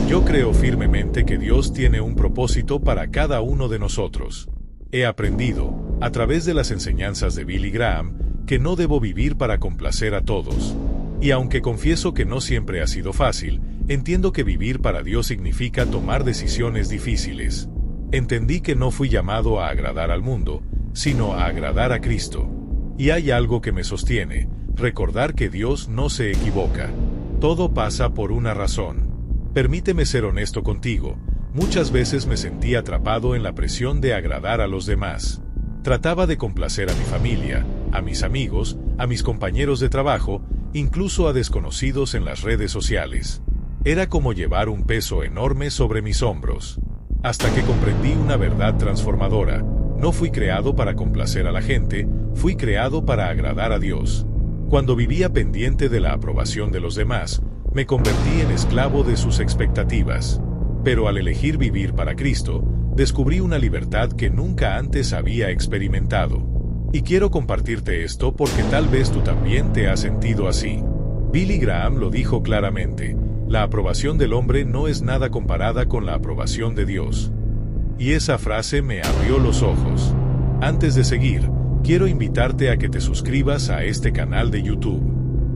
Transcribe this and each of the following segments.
Yo creo firmemente que Dios tiene un propósito para cada uno de nosotros. He aprendido, a través de las enseñanzas de Billy Graham, que no debo vivir para complacer a todos. Y aunque confieso que no siempre ha sido fácil, entiendo que vivir para Dios significa tomar decisiones difíciles. Entendí que no fui llamado a agradar al mundo, sino a agradar a Cristo. Y hay algo que me sostiene, recordar que Dios no se equivoca. Todo pasa por una razón. Permíteme ser honesto contigo, muchas veces me sentí atrapado en la presión de agradar a los demás. Trataba de complacer a mi familia, a mis amigos, a mis compañeros de trabajo, incluso a desconocidos en las redes sociales. Era como llevar un peso enorme sobre mis hombros. Hasta que comprendí una verdad transformadora. No fui creado para complacer a la gente, fui creado para agradar a Dios. Cuando vivía pendiente de la aprobación de los demás, me convertí en esclavo de sus expectativas. Pero al elegir vivir para Cristo, descubrí una libertad que nunca antes había experimentado. Y quiero compartirte esto porque tal vez tú también te has sentido así. Billy Graham lo dijo claramente, la aprobación del hombre no es nada comparada con la aprobación de Dios. Y esa frase me abrió los ojos. Antes de seguir, quiero invitarte a que te suscribas a este canal de YouTube.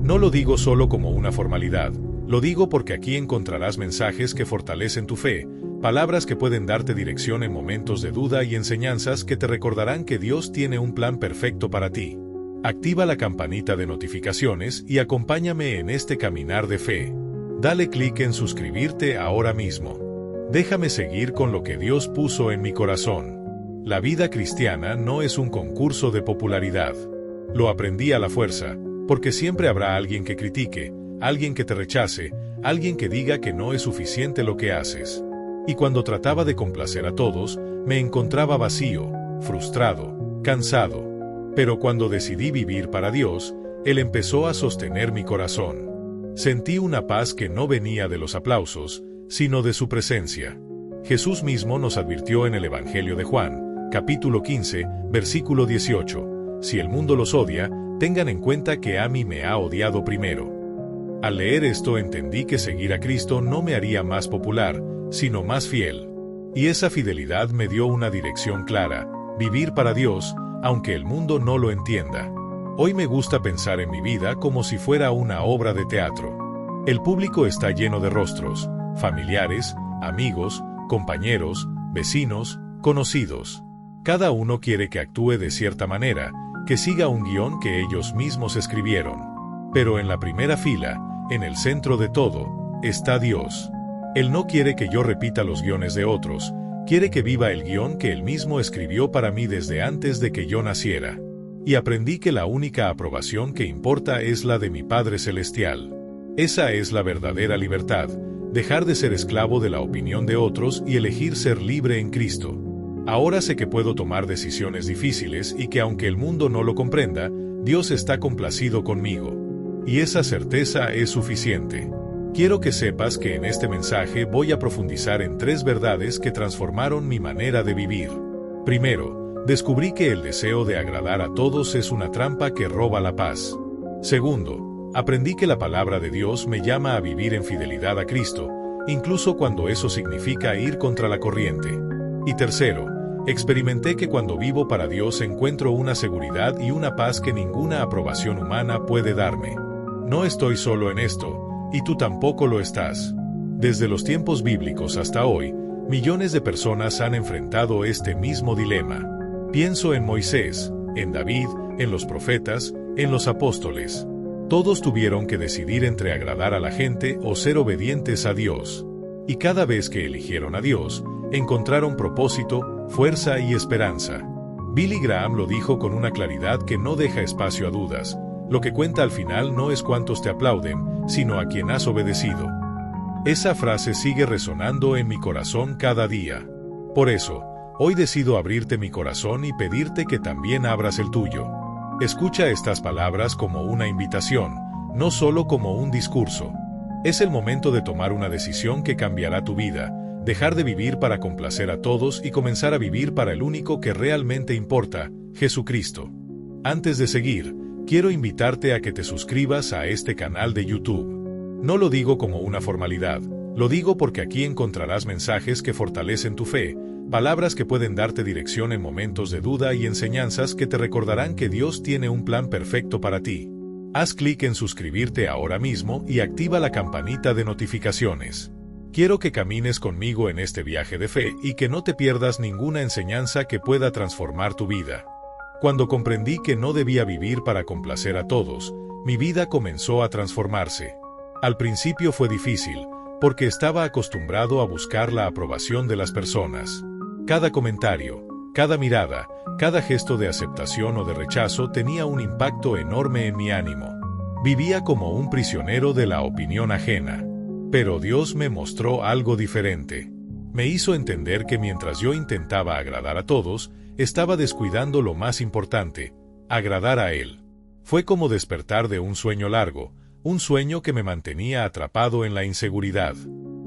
No lo digo solo como una formalidad, lo digo porque aquí encontrarás mensajes que fortalecen tu fe, palabras que pueden darte dirección en momentos de duda y enseñanzas que te recordarán que Dios tiene un plan perfecto para ti. Activa la campanita de notificaciones y acompáñame en este caminar de fe. Dale clic en suscribirte ahora mismo. Déjame seguir con lo que Dios puso en mi corazón. La vida cristiana no es un concurso de popularidad. Lo aprendí a la fuerza, porque siempre habrá alguien que critique, alguien que te rechace, alguien que diga que no es suficiente lo que haces. Y cuando trataba de complacer a todos, me encontraba vacío, frustrado, cansado. Pero cuando decidí vivir para Dios, Él empezó a sostener mi corazón. Sentí una paz que no venía de los aplausos, sino de su presencia. Jesús mismo nos advirtió en el Evangelio de Juan, capítulo 15, versículo 18, si el mundo los odia, tengan en cuenta que a mí me ha odiado primero. Al leer esto entendí que seguir a Cristo no me haría más popular, sino más fiel. Y esa fidelidad me dio una dirección clara, vivir para Dios, aunque el mundo no lo entienda. Hoy me gusta pensar en mi vida como si fuera una obra de teatro. El público está lleno de rostros, familiares, amigos, compañeros, vecinos, conocidos. Cada uno quiere que actúe de cierta manera, que siga un guión que ellos mismos escribieron. Pero en la primera fila, en el centro de todo, está Dios. Él no quiere que yo repita los guiones de otros, quiere que viva el guión que Él mismo escribió para mí desde antes de que yo naciera. Y aprendí que la única aprobación que importa es la de mi Padre Celestial. Esa es la verdadera libertad, dejar de ser esclavo de la opinión de otros y elegir ser libre en Cristo. Ahora sé que puedo tomar decisiones difíciles y que aunque el mundo no lo comprenda, Dios está complacido conmigo. Y esa certeza es suficiente. Quiero que sepas que en este mensaje voy a profundizar en 3 verdades que transformaron mi manera de vivir. Primero, descubrí que el deseo de agradar a todos es una trampa que roba la paz. Segundo, aprendí que la palabra de Dios me llama a vivir en fidelidad a Cristo, incluso cuando eso significa ir contra la corriente. Y tercero, experimenté que cuando vivo para Dios encuentro una seguridad y una paz que ninguna aprobación humana puede darme. No estoy solo en esto, y tú tampoco lo estás. Desde los tiempos bíblicos hasta hoy, millones de personas han enfrentado este mismo dilema. Pienso en Moisés, en David, en los profetas, en los apóstoles. Todos tuvieron que decidir entre agradar a la gente o ser obedientes a Dios. Y cada vez que eligieron a Dios, encontraron propósito, fuerza y esperanza. Billy Graham lo dijo con una claridad que no deja espacio a dudas. Lo que cuenta al final no es cuántos te aplauden, sino a quien has obedecido. Esa frase sigue resonando en mi corazón cada día. Por eso, hoy decido abrirte mi corazón y pedirte que también abras el tuyo. Escucha estas palabras como una invitación, no solo como un discurso. Es el momento de tomar una decisión que cambiará tu vida, dejar de vivir para complacer a todos y comenzar a vivir para el único que realmente importa, Jesucristo. Antes de seguir, quiero invitarte a que te suscribas a este canal de YouTube. No lo digo como una formalidad, Lo digo porque aquí encontrarás mensajes que fortalecen tu fe, palabras que pueden darte dirección en momentos de duda y enseñanzas que te recordarán que Dios tiene un plan perfecto para ti. Haz clic en suscribirte ahora mismo y activa la campanita de notificaciones. Quiero que camines conmigo en este viaje de fe y que no te pierdas ninguna enseñanza que pueda transformar tu vida. Cuando comprendí que no debía vivir para complacer a todos, mi vida comenzó a transformarse. Al principio fue difícil, porque estaba acostumbrado a buscar la aprobación de las personas. Cada comentario, cada mirada, cada gesto de aceptación o de rechazo tenía un impacto enorme en mi ánimo. Vivía como un prisionero de la opinión ajena. Pero Dios me mostró algo diferente. Me hizo entender que mientras yo intentaba agradar a todos, estaba descuidando lo más importante, agradar a Él. Fue como despertar de un sueño largo, un sueño que me mantenía atrapado en la inseguridad.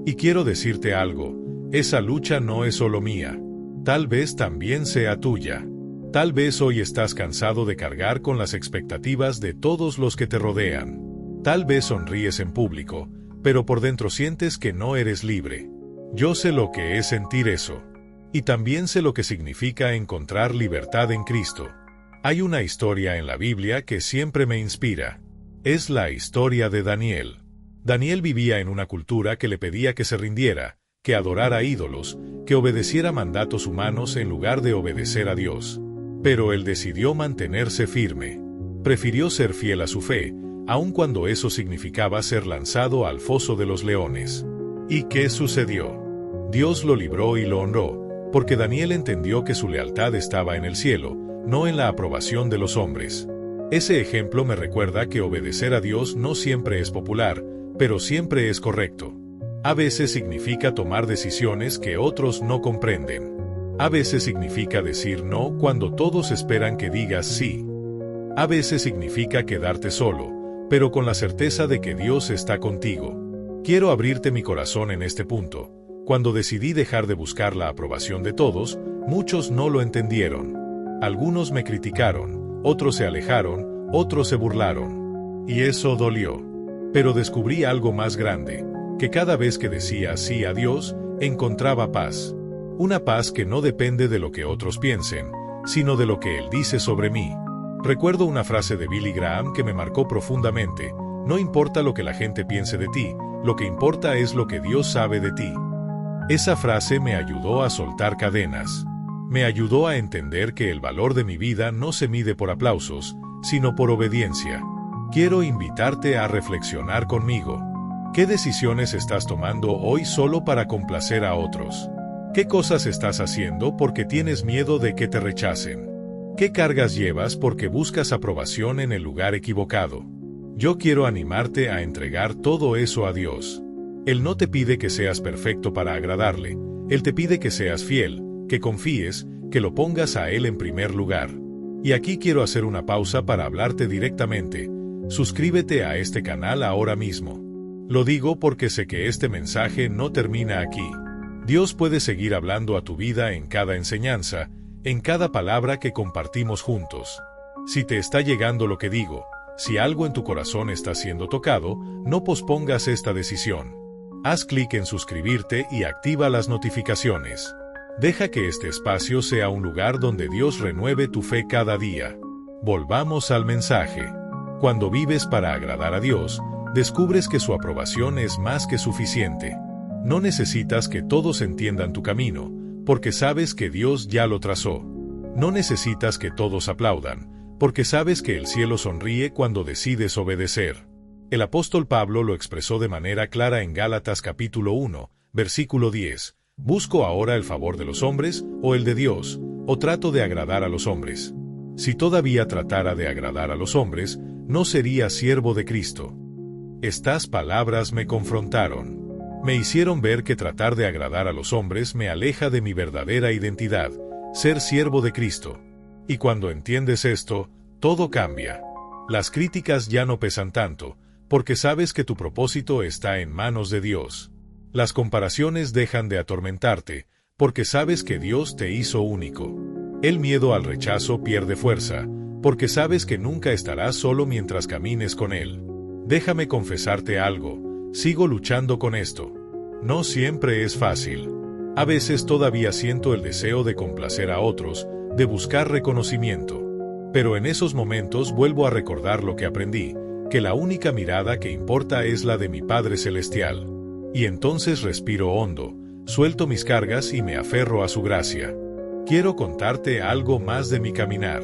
Y quiero decirte algo, esa lucha no es solo mía. Tal vez también sea tuya. Tal vez hoy estás cansado de cargar con las expectativas de todos los que te rodean. Tal vez sonríes en público, pero por dentro sientes que no eres libre. Yo sé lo que es sentir eso. Y también sé lo que significa encontrar libertad en Cristo. Hay una historia en la Biblia que siempre me inspira. Es la historia de Daniel. Daniel vivía en una cultura que le pedía que se rindiera, que adorara ídolos, que obedeciera mandatos humanos en lugar de obedecer a Dios. Pero él decidió mantenerse firme. Prefirió ser fiel a su fe, aun cuando eso significaba ser lanzado al foso de los leones. ¿Y qué sucedió? Dios lo libró y lo honró, porque Daniel entendió que su lealtad estaba en el cielo, no en la aprobación de los hombres. Ese ejemplo me recuerda que obedecer a Dios no siempre es popular, pero siempre es correcto. A veces significa tomar decisiones que otros no comprenden. A veces significa decir no cuando todos esperan que digas sí. A veces significa quedarte solo, pero con la certeza de que Dios está contigo. Quiero abrirte mi corazón en este punto. Cuando decidí dejar de buscar la aprobación de todos, muchos no lo entendieron. Algunos me criticaron. Otros se alejaron, otros se burlaron. Y eso dolió. Pero descubrí algo más grande, que cada vez que decía sí a Dios, encontraba paz. Una paz que no depende de lo que otros piensen, sino de lo que Él dice sobre mí. Recuerdo una frase de Billy Graham que me marcó profundamente: no importa lo que la gente piense de ti, lo que importa es lo que Dios sabe de ti. Esa frase me ayudó a soltar cadenas. Me ayudó a entender que el valor de mi vida no se mide por aplausos, sino por obediencia. Quiero invitarte a reflexionar conmigo. ¿Qué decisiones estás tomando hoy solo para complacer a otros? ¿Qué cosas estás haciendo porque tienes miedo de que te rechacen? ¿Qué cargas llevas porque buscas aprobación en el lugar equivocado? Yo quiero animarte a entregar todo eso a Dios. Él no te pide que seas perfecto para agradarle. Él te pide que seas fiel, que confíes, que lo pongas a Él en primer lugar. Y aquí quiero hacer una pausa para hablarte directamente. Suscríbete a este canal ahora mismo. Lo digo porque sé que este mensaje no termina aquí. Dios puede seguir hablando a tu vida en cada enseñanza, en cada palabra que compartimos juntos. Si te está llegando lo que digo, si algo en tu corazón está siendo tocado, no pospongas esta decisión. Haz clic en suscribirte y activa las notificaciones. Deja que este espacio sea un lugar donde Dios renueve tu fe cada día. Volvamos al mensaje. Cuando vives para agradar a Dios, descubres que su aprobación es más que suficiente. No necesitas que todos entiendan tu camino, porque sabes que Dios ya lo trazó. No necesitas que todos aplaudan, porque sabes que el cielo sonríe cuando decides obedecer. El apóstol Pablo lo expresó de manera clara en Gálatas capítulo 1, versículo 10. ¿Busco ahora el favor de los hombres o el de Dios, o trato de agradar a los hombres? Si todavía tratara de agradar a los hombres, no sería siervo de Cristo. Estas palabras me confrontaron. Me hicieron ver que tratar de agradar a los hombres me aleja de mi verdadera identidad, ser siervo de Cristo. Y cuando entiendes esto, todo cambia. Las críticas ya no pesan tanto, porque sabes que tu propósito está en manos de Dios. Las comparaciones dejan de atormentarte, porque sabes que Dios te hizo único. El miedo al rechazo pierde fuerza, porque sabes que nunca estarás solo mientras camines con Él. Déjame confesarte algo, sigo luchando con esto. No siempre es fácil. A veces todavía siento el deseo de complacer a otros, de buscar reconocimiento. Pero en esos momentos vuelvo a recordar lo que aprendí, que la única mirada que importa es la de mi Padre Celestial. Y entonces respiro hondo, suelto mis cargas y me aferro a su gracia. Quiero contarte algo más de mi caminar.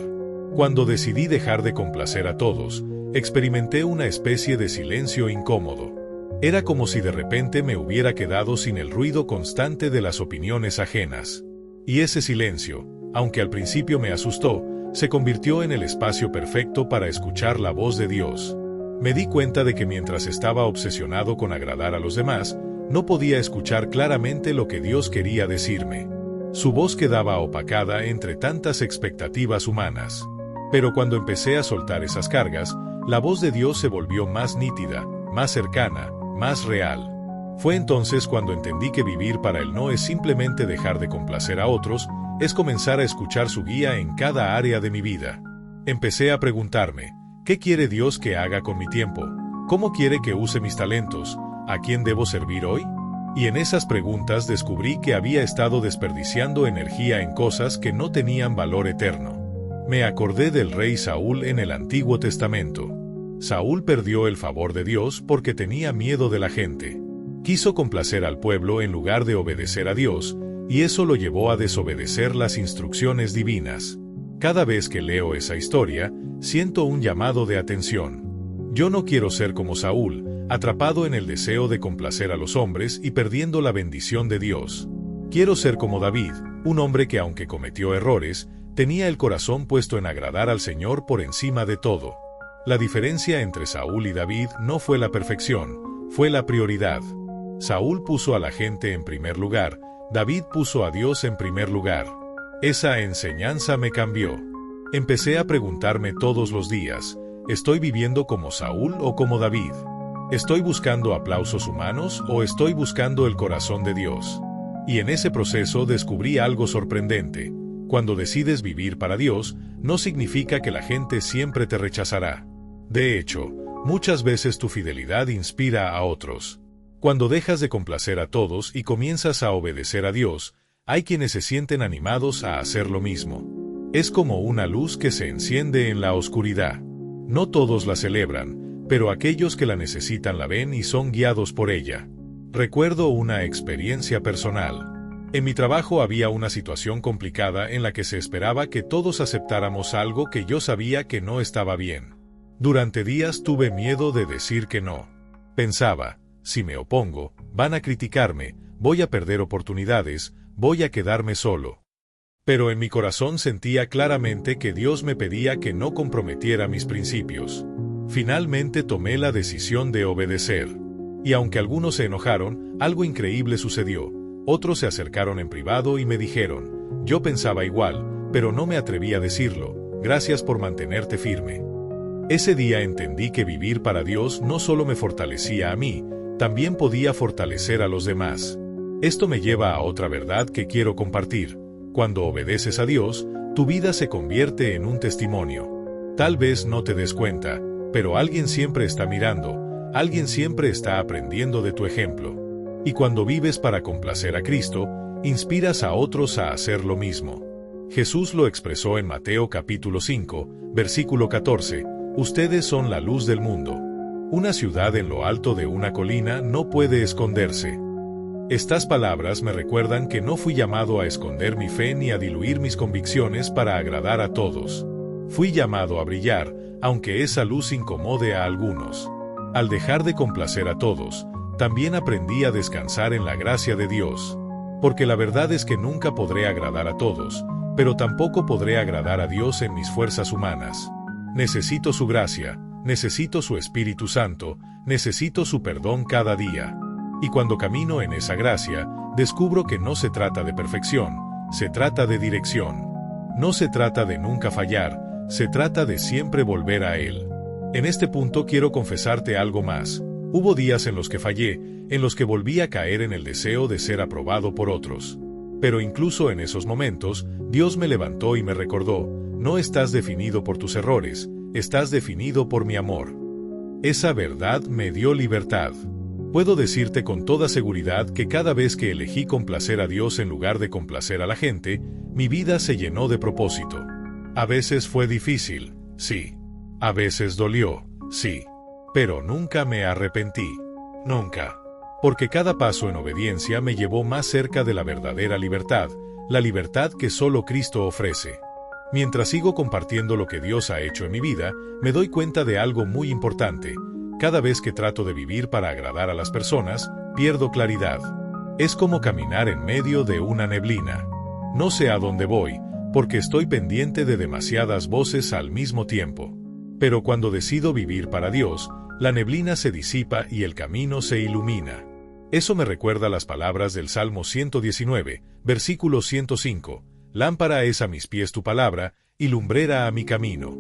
Cuando decidí dejar de complacer a todos, experimenté una especie de silencio incómodo. Era como si de repente me hubiera quedado sin el ruido constante de las opiniones ajenas. Y ese silencio, aunque al principio me asustó, se convirtió en el espacio perfecto para escuchar la voz de Dios. Me di cuenta de que mientras estaba obsesionado con agradar a los demás, no podía escuchar claramente lo que Dios quería decirme. Su voz quedaba opacada entre tantas expectativas humanas. Pero cuando empecé a soltar esas cargas, la voz de Dios se volvió más nítida, más cercana, más real. Fue entonces cuando entendí que vivir para Él no es simplemente dejar de complacer a otros, es comenzar a escuchar su guía en cada área de mi vida. Empecé a preguntarme, ¿qué quiere Dios que haga con mi tiempo? ¿Cómo quiere que use mis talentos? ¿A quién debo servir hoy? Y en esas preguntas descubrí que había estado desperdiciando energía en cosas que no tenían valor eterno. Me acordé del rey Saúl en el Antiguo Testamento. Saúl perdió el favor de Dios porque tenía miedo de la gente. Quiso complacer al pueblo en lugar de obedecer a Dios, y eso lo llevó a desobedecer las instrucciones divinas. Cada vez que leo esa historia, siento un llamado de atención. Yo no quiero ser como Saúl, atrapado en el deseo de complacer a los hombres y perdiendo la bendición de Dios. Quiero ser como David, un hombre que aunque cometió errores, tenía el corazón puesto en agradar al Señor por encima de todo. La diferencia entre Saúl y David no fue la perfección, fue la prioridad. Saúl puso a la gente en primer lugar, David puso a Dios en primer lugar. Esa enseñanza me cambió. Empecé a preguntarme todos los días, ¿estoy viviendo como Saúl o como David? ¿Estoy buscando aplausos humanos o estoy buscando el corazón de Dios? Y en ese proceso descubrí algo sorprendente. Cuando decides vivir para Dios, no significa que la gente siempre te rechazará. De hecho, muchas veces tu fidelidad inspira a otros. Cuando dejas de complacer a todos y comienzas a obedecer a Dios, hay quienes se sienten animados a hacer lo mismo. Es como una luz que se enciende en la oscuridad. No todos la celebran, pero aquellos que la necesitan la ven y son guiados por ella. Recuerdo una experiencia personal. En mi trabajo había una situación complicada en la que se esperaba que todos aceptáramos algo que yo sabía que no estaba bien. Durante días tuve miedo de decir que no. Pensaba, si me opongo, van a criticarme, voy a perder oportunidades, voy a quedarme solo. Pero en mi corazón sentía claramente que Dios me pedía que no comprometiera mis principios. Finalmente tomé la decisión de obedecer. Y aunque algunos se enojaron, algo increíble sucedió. Otros se acercaron en privado y me dijeron, yo pensaba igual, pero no me atreví a decirlo, gracias por mantenerte firme. Ese día entendí que vivir para Dios no solo me fortalecía a mí, también podía fortalecer a los demás. Esto me lleva a otra verdad que quiero compartir. Cuando obedeces a Dios, tu vida se convierte en un testimonio. Tal vez no te des cuenta, pero alguien siempre está mirando, alguien siempre está aprendiendo de tu ejemplo. Y cuando vives para complacer a Cristo, inspiras a otros a hacer lo mismo. Jesús lo expresó en Mateo capítulo 5, versículo 14, ustedes son la luz del mundo. Una ciudad en lo alto de una colina no puede esconderse. Estas palabras me recuerdan que no fui llamado a esconder mi fe ni a diluir mis convicciones para agradar a todos. Fui llamado a brillar, aunque esa luz incomode a algunos. Al dejar de complacer a todos, también aprendí a descansar en la gracia de Dios. Porque la verdad es que nunca podré agradar a todos, pero tampoco podré agradar a Dios en mis fuerzas humanas. Necesito su gracia, necesito su Espíritu Santo, necesito su perdón cada día. Y cuando camino en esa gracia, descubro que no se trata de perfección, se trata de dirección. No se trata de nunca fallar, se trata de siempre volver a Él. En este punto quiero confesarte algo más. Hubo días en los que fallé, en los que volví a caer en el deseo de ser aprobado por otros. Pero incluso en esos momentos, Dios me levantó y me recordó, no estás definido por tus errores, estás definido por mi amor. Esa verdad me dio libertad. Puedo decirte con toda seguridad que cada vez que elegí complacer a Dios en lugar de complacer a la gente, mi vida se llenó de propósito. A veces fue difícil, sí. A veces dolió, sí. Pero nunca me arrepentí. Nunca. Porque cada paso en obediencia me llevó más cerca de la verdadera libertad, la libertad que solo Cristo ofrece. Mientras sigo compartiendo lo que Dios ha hecho en mi vida, me doy cuenta de algo muy importante. Cada vez que trato de vivir para agradar a las personas, pierdo claridad. Es como caminar en medio de una neblina. No sé a dónde voy, porque estoy pendiente de demasiadas voces al mismo tiempo. Pero cuando decido vivir para Dios, la neblina se disipa y el camino se ilumina. Eso me recuerda las palabras del Salmo 119, versículo 105. Lámpara es a mis pies tu palabra, y lumbrera a mi camino.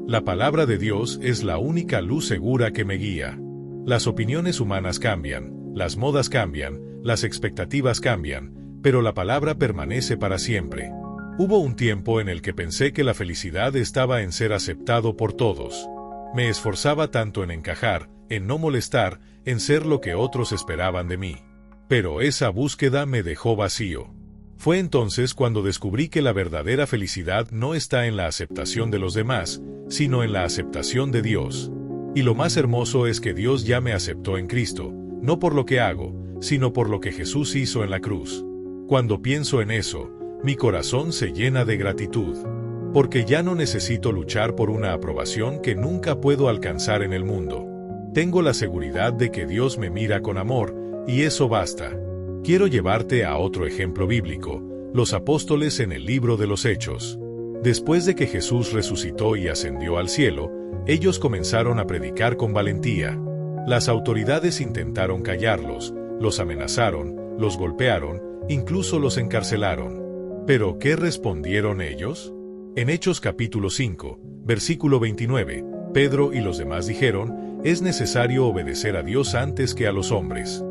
La palabra de Dios es la única luz segura que me guía. Las opiniones humanas cambian, las modas cambian, las expectativas cambian, pero la palabra permanece para siempre. Hubo un tiempo en el que pensé que la felicidad estaba en ser aceptado por todos. Me esforzaba tanto en encajar, en no molestar, en ser lo que otros esperaban de mí. Pero esa búsqueda me dejó vacío. Fue entonces cuando descubrí que la verdadera felicidad no está en la aceptación de los demás, sino en la aceptación de Dios. Y lo más hermoso es que Dios ya me aceptó en Cristo, no por lo que hago, sino por lo que Jesús hizo en la cruz. Cuando pienso en eso, mi corazón se llena de gratitud. Porque ya no necesito luchar por una aprobación que nunca puedo alcanzar en el mundo. Tengo la seguridad de que Dios me mira con amor, y eso basta. Quiero llevarte a otro ejemplo bíblico, los apóstoles en el libro de los Hechos. Después de que Jesús resucitó y ascendió al cielo, ellos comenzaron a predicar con valentía. Las autoridades intentaron callarlos, los amenazaron, los golpearon, incluso los encarcelaron. ¿Pero qué respondieron ellos? En Hechos capítulo 5, versículo 29, Pedro y los demás dijeron, es necesario obedecer a Dios antes que a los hombres.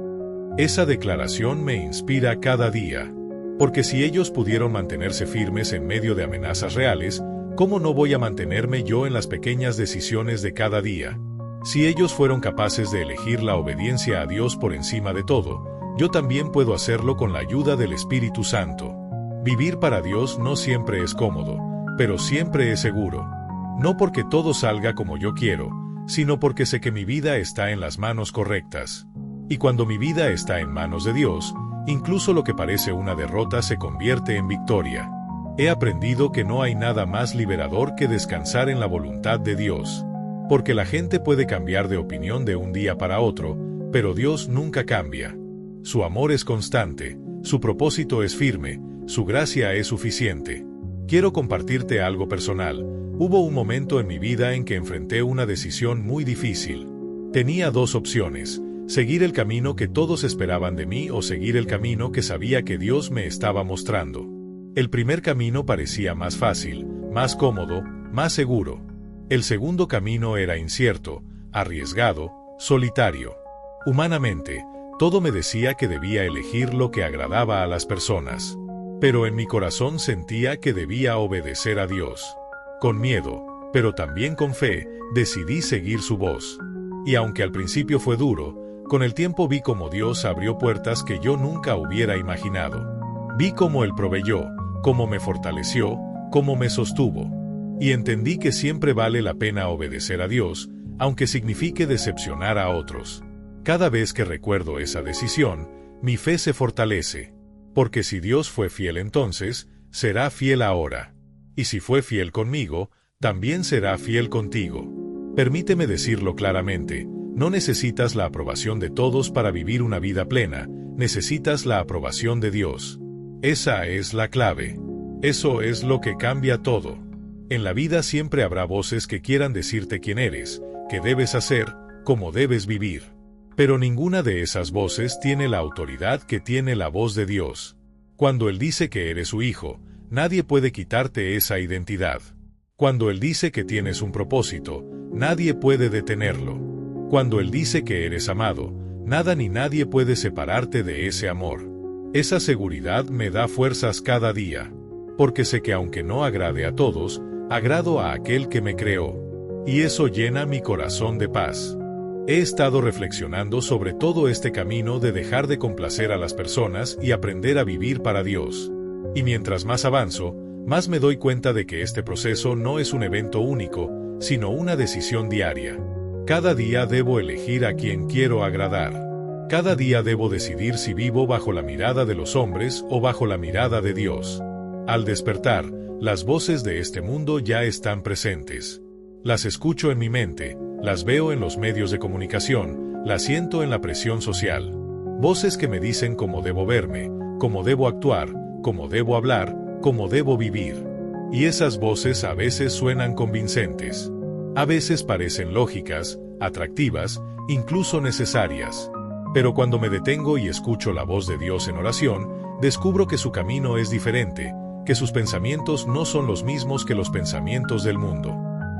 Esa declaración me inspira cada día. Porque si ellos pudieron mantenerse firmes en medio de amenazas reales, ¿cómo no voy a mantenerme yo en las pequeñas decisiones de cada día? Si ellos fueron capaces de elegir la obediencia a Dios por encima de todo, yo también puedo hacerlo con la ayuda del Espíritu Santo. Vivir para Dios no siempre es cómodo, pero siempre es seguro. No porque todo salga como yo quiero, sino porque sé que mi vida está en las manos correctas. Y cuando mi vida está en manos de Dios, incluso lo que parece una derrota se convierte en victoria. He aprendido que no hay nada más liberador que descansar en la voluntad de Dios. Porque la gente puede cambiar de opinión de un día para otro, pero Dios nunca cambia. Su amor es constante, su propósito es firme, su gracia es suficiente. Quiero compartirte algo personal. Hubo un momento en mi vida en que enfrenté una decisión muy difícil. Tenía dos opciones: seguir el camino que todos esperaban de mí o seguir el camino que sabía que Dios me estaba mostrando. El primer camino parecía más fácil, más cómodo, más seguro. El segundo camino era incierto, arriesgado, solitario. Humanamente, todo me decía que debía elegir lo que agradaba a las personas. Pero en mi corazón sentía que debía obedecer a Dios. Con miedo, pero también con fe, decidí seguir su voz. Y aunque al principio fue duro, con el tiempo vi cómo Dios abrió puertas que yo nunca hubiera imaginado. Vi cómo Él proveyó, cómo me fortaleció, cómo me sostuvo. Y entendí que siempre vale la pena obedecer a Dios, aunque signifique decepcionar a otros. Cada vez que recuerdo esa decisión, mi fe se fortalece. Porque si Dios fue fiel entonces, será fiel ahora. Y si fue fiel conmigo, también será fiel contigo. Permíteme decirlo claramente, no necesitas la aprobación de todos para vivir una vida plena, necesitas la aprobación de Dios. Esa es la clave. Eso es lo que cambia todo. En la vida siempre habrá voces que quieran decirte quién eres, qué debes hacer, cómo debes vivir. Pero ninguna de esas voces tiene la autoridad que tiene la voz de Dios. Cuando Él dice que eres su hijo, nadie puede quitarte esa identidad. Cuando Él dice que tienes un propósito, nadie puede detenerlo. Cuando Él dice que eres amado, nada ni nadie puede separarte de ese amor. Esa seguridad me da fuerzas cada día. Porque sé que aunque no agrade a todos, agrado a aquel que me creó. Y eso llena mi corazón de paz. He estado reflexionando sobre todo este camino de dejar de complacer a las personas y aprender a vivir para Dios. Y mientras más avanzo, más me doy cuenta de que este proceso no es un evento único, sino una decisión diaria. Cada día debo elegir a quien quiero agradar. Cada día debo decidir si vivo bajo la mirada de los hombres o bajo la mirada de Dios. Al despertar, las voces de este mundo ya están presentes. Las escucho en mi mente, las veo en los medios de comunicación, las siento en la presión social. Voces que me dicen cómo debo verme, cómo debo actuar, cómo debo hablar, cómo debo vivir. Y esas voces a veces suenan convincentes. A veces parecen lógicas, atractivas, incluso necesarias. Pero cuando me detengo y escucho la voz de Dios en oración, descubro que su camino es diferente, que sus pensamientos no son los mismos que los pensamientos del mundo.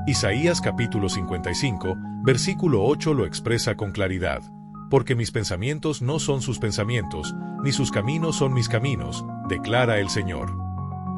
Isaías capítulo 55, versículo 8 lo expresa con claridad. Porque mis pensamientos no son sus pensamientos, ni sus caminos son mis caminos, declara el Señor.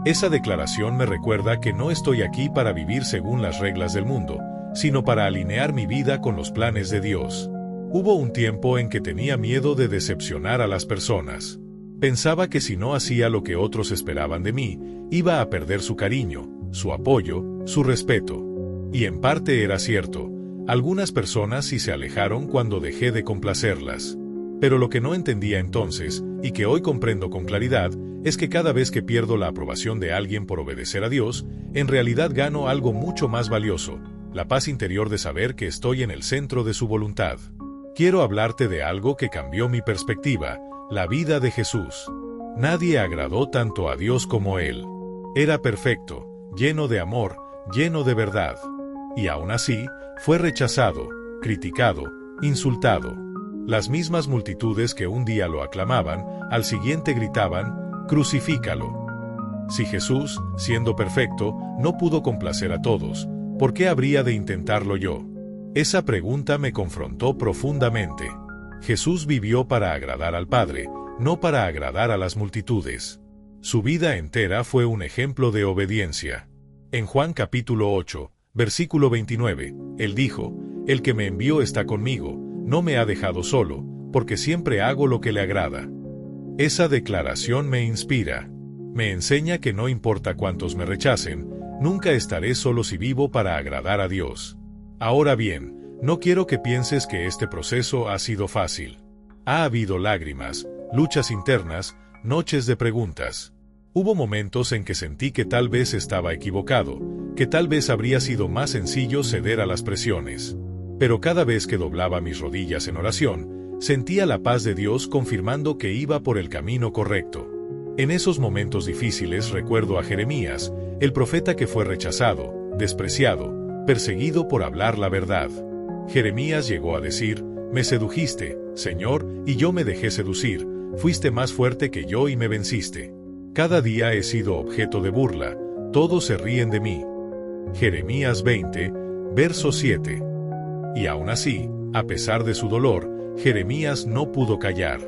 Esa declaración me recuerda que no estoy aquí para vivir según las reglas del mundo, sino para alinear mi vida con los planes de Dios. Hubo un tiempo en que tenía miedo de decepcionar a las personas. Pensaba que si no hacía lo que otros esperaban de mí, iba a perder su cariño, su apoyo, su respeto. Y en parte era cierto. Algunas personas sí se alejaron cuando dejé de complacerlas. Pero lo que no entendía entonces, y que hoy comprendo con claridad, es que cada vez que pierdo la aprobación de alguien por obedecer a Dios, en realidad gano algo mucho más valioso, la paz interior de saber que estoy en el centro de su voluntad. Quiero hablarte de algo que cambió mi perspectiva, la vida de Jesús. Nadie agradó tanto a Dios como Él. Era perfecto, lleno de amor, lleno de verdad. Y aún así, fue rechazado, criticado, insultado. Las mismas multitudes que un día lo aclamaban, al siguiente gritaban, «Crucifícalo». Si Jesús, siendo perfecto, no pudo complacer a todos, ¿por qué habría de intentarlo yo? Esa pregunta me confrontó profundamente. Jesús vivió para agradar al Padre, no para agradar a las multitudes. Su vida entera fue un ejemplo de obediencia. En Juan capítulo 8, versículo 29, Él dijo, «El que me envió está conmigo, no me ha dejado solo, porque siempre hago lo que le agrada». Esa declaración me inspira. Me enseña que no importa cuántos me rechacen, nunca estaré solo si vivo para agradar a Dios. Ahora bien, no quiero que pienses que este proceso ha sido fácil. Ha habido lágrimas, luchas internas, noches de preguntas. Hubo momentos en que sentí que tal vez estaba equivocado, que tal vez habría sido más sencillo ceder a las presiones. Pero cada vez que doblaba mis rodillas en oración, sentía la paz de Dios confirmando que iba por el camino correcto. En esos momentos difíciles recuerdo a Jeremías, el profeta que fue rechazado, despreciado, perseguido por hablar la verdad. Jeremías llegó a decir, «Me sedujiste, Señor, y yo me dejé seducir, fuiste más fuerte que yo y me venciste. Cada día he sido objeto de burla, todos se ríen de mí». Jeremías 20, verso 7. Y aún así, a pesar de su dolor, Jeremías no pudo callar.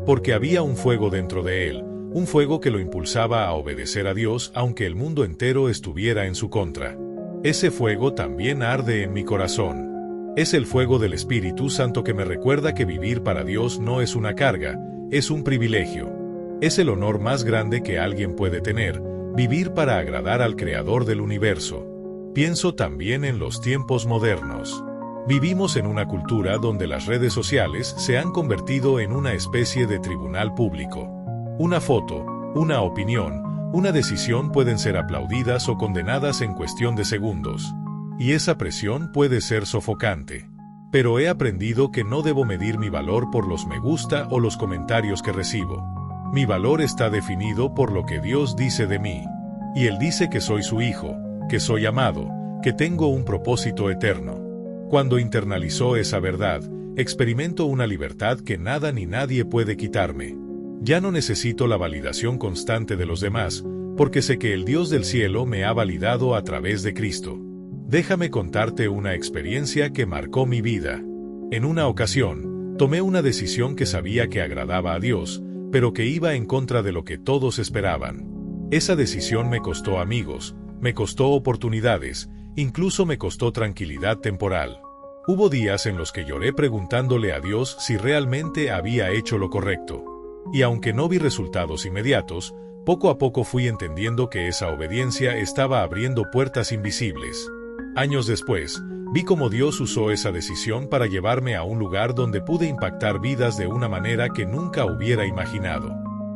Porque había un fuego dentro de él, un fuego que lo impulsaba a obedecer a Dios aunque el mundo entero estuviera en su contra. Ese fuego también arde en mi corazón. Es el fuego del Espíritu Santo que me recuerda que vivir para Dios no es una carga, es un privilegio. Es el honor más grande que alguien puede tener, vivir para agradar al Creador del universo. Pienso también en los tiempos modernos. Vivimos en una cultura donde las redes sociales se han convertido en una especie de tribunal público. Una foto, una opinión, una decisión pueden ser aplaudidas o condenadas en cuestión de segundos. Y esa presión puede ser sofocante. Pero he aprendido que no debo medir mi valor por los me gusta o los comentarios que recibo. Mi valor está definido por lo que Dios dice de mí. Y Él dice que soy su hijo, que soy amado, que tengo un propósito eterno. Cuando internalizó esa verdad, experimento una libertad que nada ni nadie puede quitarme. Ya no necesito la validación constante de los demás, porque sé que el Dios del cielo me ha validado a través de Cristo. Déjame contarte una experiencia que marcó mi vida. En una ocasión, tomé una decisión que sabía que agradaba a Dios, pero que iba en contra de lo que todos esperaban. Esa decisión me costó amigos, me costó oportunidades, incluso me costó tranquilidad temporal. Hubo días en los que lloré preguntándole a Dios si realmente había hecho lo correcto. Y aunque no vi resultados inmediatos, poco a poco fui entendiendo que esa obediencia estaba abriendo puertas invisibles. Años después, vi cómo Dios usó esa decisión para llevarme a un lugar donde pude impactar vidas de una manera que nunca hubiera imaginado.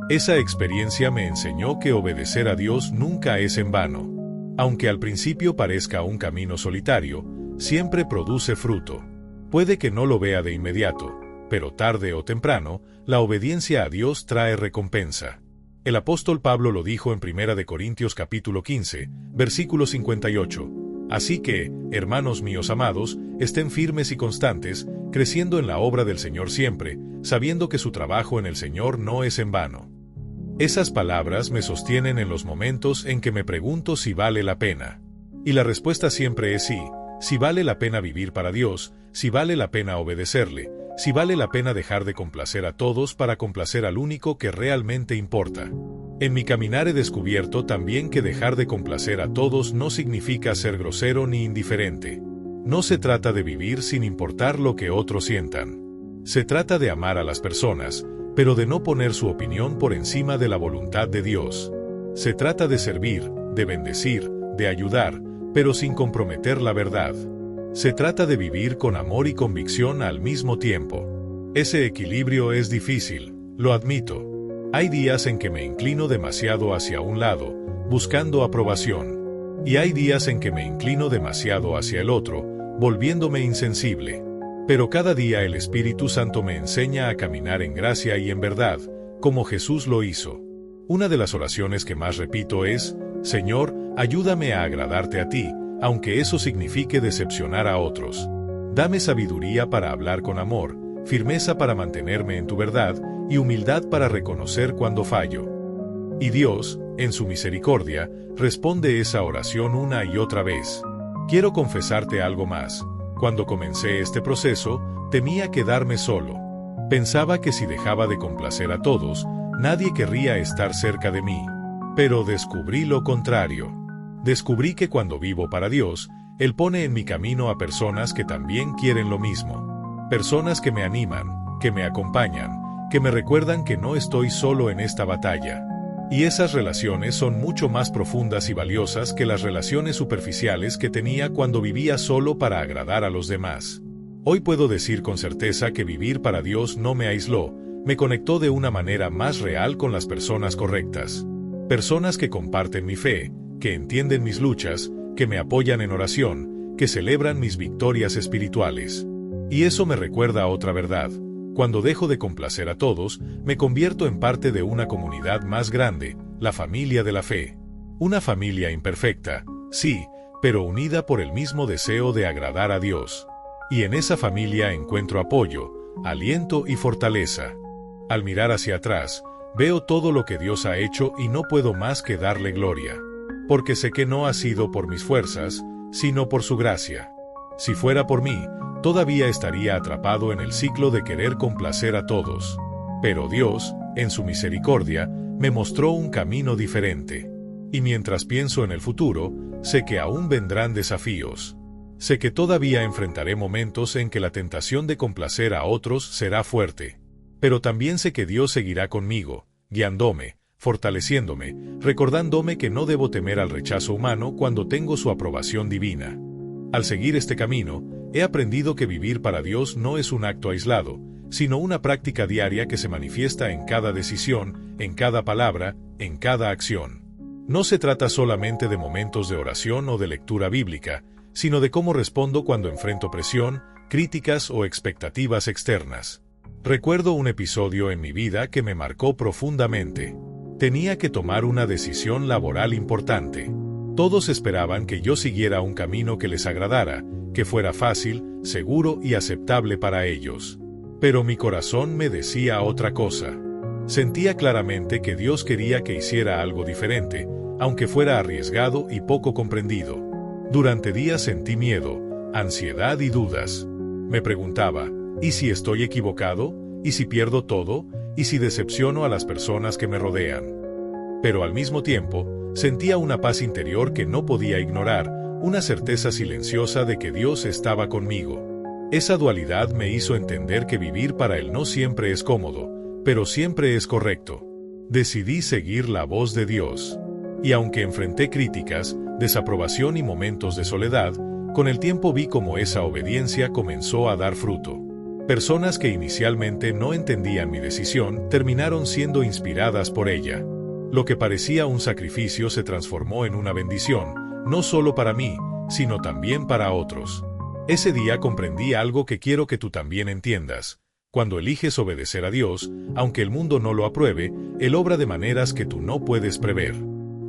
Esa experiencia me enseñó que obedecer a Dios nunca es en vano. Aunque al principio parezca un camino solitario, siempre produce fruto. Puede que no lo vea de inmediato, pero tarde o temprano, la obediencia a Dios trae recompensa. El apóstol Pablo lo dijo en 1 Corintios capítulo 15, versículo 58. Así que, hermanos míos amados, estén firmes y constantes, creciendo en la obra del Señor siempre, sabiendo que su trabajo en el Señor no es en vano. Esas palabras me sostienen en los momentos en que me pregunto si vale la pena. Y la respuesta siempre es sí, si vale la pena vivir para Dios, si vale la pena obedecerle, si vale la pena dejar de complacer a todos para complacer al único que realmente importa. En mi caminar he descubierto también que dejar de complacer a todos no significa ser grosero ni indiferente. No se trata de vivir sin importar lo que otros sientan. Se trata de amar a las personas, pero de no poner su opinión por encima de la voluntad de Dios. Se trata de servir, de bendecir, de ayudar, pero sin comprometer la verdad. Se trata de vivir con amor y convicción al mismo tiempo. Ese equilibrio es difícil, lo admito. Hay días en que me inclino demasiado hacia un lado, buscando aprobación. Y hay días en que me inclino demasiado hacia el otro, volviéndome insensible. Pero cada día el Espíritu Santo me enseña a caminar en gracia y en verdad, como Jesús lo hizo. Una de las oraciones que más repito es, Señor, ayúdame a agradarte a ti, aunque eso signifique decepcionar a otros. Dame sabiduría para hablar con amor, firmeza para mantenerme en tu verdad, y humildad para reconocer cuando fallo. Y Dios, en su misericordia, responde esa oración una y otra vez. Quiero confesarte algo más. Cuando comencé este proceso, temía quedarme solo. Pensaba que si dejaba de complacer a todos, nadie querría estar cerca de mí. Pero descubrí lo contrario. Descubrí que cuando vivo para Dios, Él pone en mi camino a personas que también quieren lo mismo. Personas que me animan, que me acompañan, que me recuerdan que no estoy solo en esta batalla. Y esas relaciones son mucho más profundas y valiosas que las relaciones superficiales que tenía cuando vivía solo para agradar a los demás. Hoy puedo decir con certeza que vivir para Dios no me aisló, me conectó de una manera más real con las personas correctas. Personas que comparten mi fe, que entienden mis luchas, que me apoyan en oración, que celebran mis victorias espirituales. Y eso me recuerda otra verdad. Cuando dejo de complacer a todos, me convierto en parte de una comunidad más grande, la familia de la fe. Una familia imperfecta, sí, pero unida por el mismo deseo de agradar a Dios. Y en esa familia encuentro apoyo, aliento y fortaleza. Al mirar hacia atrás, veo todo lo que Dios ha hecho y no puedo más que darle gloria. Porque sé que no ha sido por mis fuerzas, sino por su gracia. Si fuera por mí, todavía estaría atrapado en el ciclo de querer complacer a todos. Pero Dios, en su misericordia, me mostró un camino diferente. Y mientras pienso en el futuro, sé que aún vendrán desafíos. Sé que todavía enfrentaré momentos en que la tentación de complacer a otros será fuerte. Pero también sé que Dios seguirá conmigo, guiándome, fortaleciéndome, recordándome que no debo temer al rechazo humano cuando tengo su aprobación divina. Al seguir este camino, he aprendido que vivir para Dios no es un acto aislado, sino una práctica diaria que se manifiesta en cada decisión, en cada palabra, en cada acción. No se trata solamente de momentos de oración o de lectura bíblica, sino de cómo respondo cuando enfrento presión, críticas o expectativas externas. Recuerdo un episodio en mi vida que me marcó profundamente. Tenía que tomar una decisión laboral importante. Todos esperaban que yo siguiera un camino que les agradara, que fuera fácil, seguro y aceptable para ellos. Pero mi corazón me decía otra cosa. Sentía claramente que Dios quería que hiciera algo diferente, aunque fuera arriesgado y poco comprendido. Durante días sentí miedo, ansiedad y dudas. Me preguntaba, ¿y si estoy equivocado? ¿Y si pierdo todo? ¿Y si decepciono a las personas que me rodean? Pero al mismo tiempo, sentía una paz interior que no podía ignorar, una certeza silenciosa de que Dios estaba conmigo. Esa dualidad me hizo entender que vivir para Él no siempre es cómodo, pero siempre es correcto. Decidí seguir la voz de Dios. Y aunque enfrenté críticas, desaprobación y momentos de soledad, con el tiempo vi cómo esa obediencia comenzó a dar fruto. Personas que inicialmente no entendían mi decisión terminaron siendo inspiradas por ella. Lo que parecía un sacrificio se transformó en una bendición, no solo para mí, sino también para otros. Ese día comprendí algo que quiero que tú también entiendas. Cuando eliges obedecer a Dios, aunque el mundo no lo apruebe, Él obra de maneras que tú no puedes prever.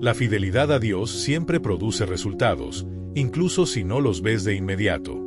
La fidelidad a Dios siempre produce resultados, incluso si no los ves de inmediato.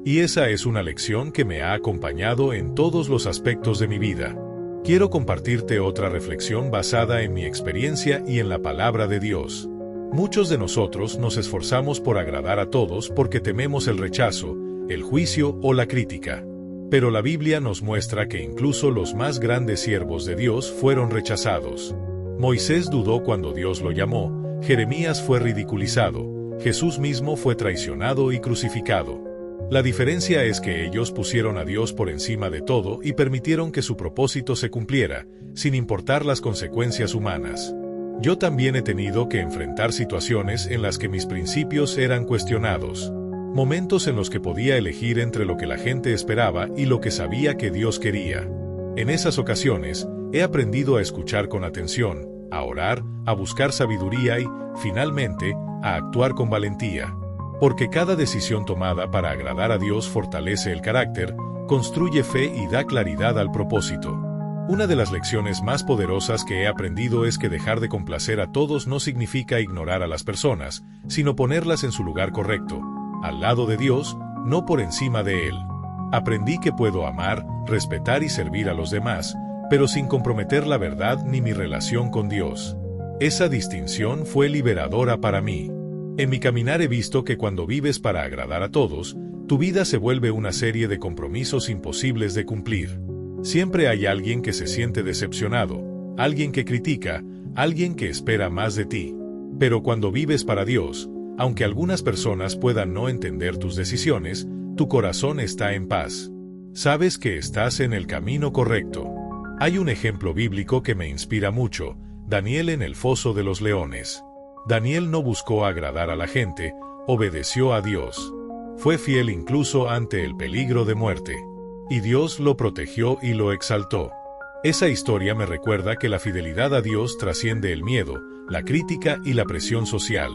Y esa es una lección que me ha acompañado en todos los aspectos de mi vida. Quiero compartirte otra reflexión basada en mi experiencia y en la palabra de Dios. Muchos de nosotros nos esforzamos por agradar a todos porque tememos el rechazo, el juicio o la crítica. Pero la Biblia nos muestra que incluso los más grandes siervos de Dios fueron rechazados. Moisés dudó cuando Dios lo llamó, Jeremías fue ridiculizado, Jesús mismo fue traicionado y crucificado. La diferencia es que ellos pusieron a Dios por encima de todo y permitieron que su propósito se cumpliera, sin importar las consecuencias humanas. Yo también he tenido que enfrentar situaciones en las que mis principios eran cuestionados. Momentos en los que podía elegir entre lo que la gente esperaba y lo que sabía que Dios quería. En esas ocasiones, he aprendido a escuchar con atención, a orar, a buscar sabiduría y, finalmente, a actuar con valentía. Porque cada decisión tomada para agradar a Dios fortalece el carácter, construye fe y da claridad al propósito. Una de las lecciones más poderosas que he aprendido es que dejar de complacer a todos no significa ignorar a las personas, sino ponerlas en su lugar correcto, al lado de Dios, no por encima de Él. Aprendí que puedo amar, respetar y servir a los demás, pero sin comprometer la verdad ni mi relación con Dios. Esa distinción fue liberadora para mí. En mi caminar he visto que cuando vives para agradar a todos, tu vida se vuelve una serie de compromisos imposibles de cumplir. Siempre hay alguien que se siente decepcionado, alguien que critica, alguien que espera más de ti. Pero cuando vives para Dios, aunque algunas personas puedan no entender tus decisiones, tu corazón está en paz. Sabes que estás en el camino correcto. Hay un ejemplo bíblico que me inspira mucho, Daniel en el foso de los leones. Daniel no buscó agradar a la gente, obedeció a Dios. Fue fiel incluso ante el peligro de muerte. Y Dios lo protegió y lo exaltó. Esa historia me recuerda que la fidelidad a Dios trasciende el miedo, la crítica y la presión social.